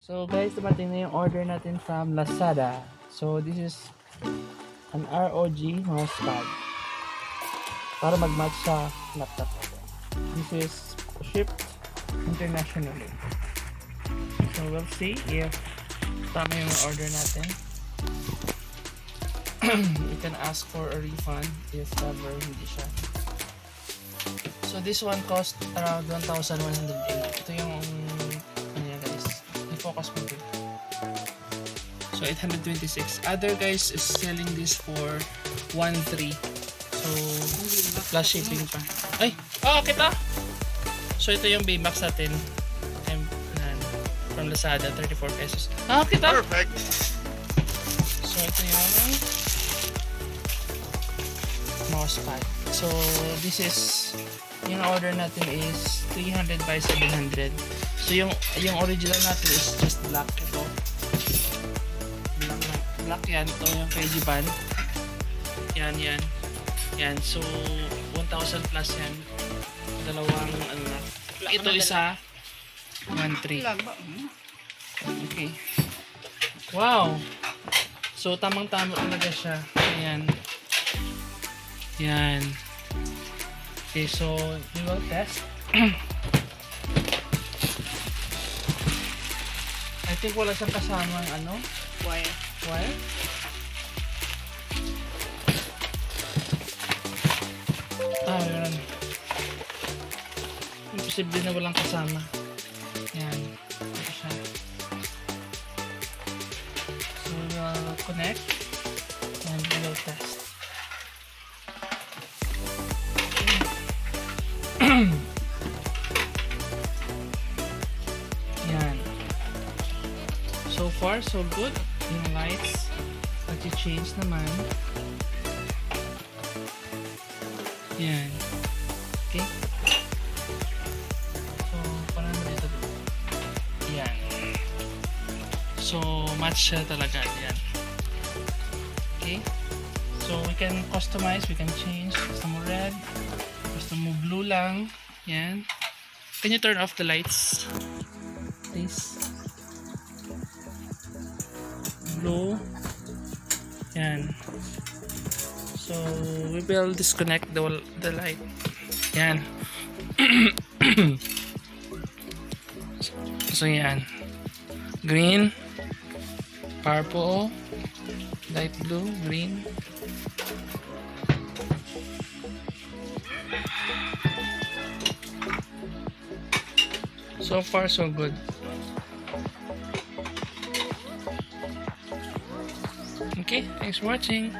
So guys, dumating na yung order natin from Lazada. So this is an ROG Mousepad para mag-match sa laptop. This is shipped internationally. So we'll see if tama yung order natin. You can ask for a refund if ever hindi siya. So this one cost around 1,108. Ito yung ano yan guys. I-focus mo dito. So 826. Other guys is selling this for 1,300. So plus shipping pa. Ay! Oh, kita! So ito yung Baymax natin. From Lazada, 34 pesos. Ah, kita! Perfect! So ito yung mousepad. So this is yung order natin is 300 by 700. So yung original natin is just black. Ito black yan. Ito yung kay Gimbal. Yan. So 1,000 plus yan. Dalawang ano na. Ito isa 1,300. Okay. Wow. So tamang-tama talaga siya. Yan. Okay, so we will test. I think wala siyang kasamang ano? Wire. Yun. Imposible na walang kasama. Yan. Ito siya. So we will connect and we will test. Yan. So far, so good. Yung lights, nag-change naman. Yan. Okay. So, parang dito. Yan. So, match siya talaga. Yan. Okay. So, we can customize, we can change. Gusto mo red, gusto mo blue lang. Yan. Can you turn off the lights? Please. Blue. Yan. So, we will disconnect the light. Yan. So, yan. Green. Purple. Light blue. Green. So far, so good. Okay, thanks for watching.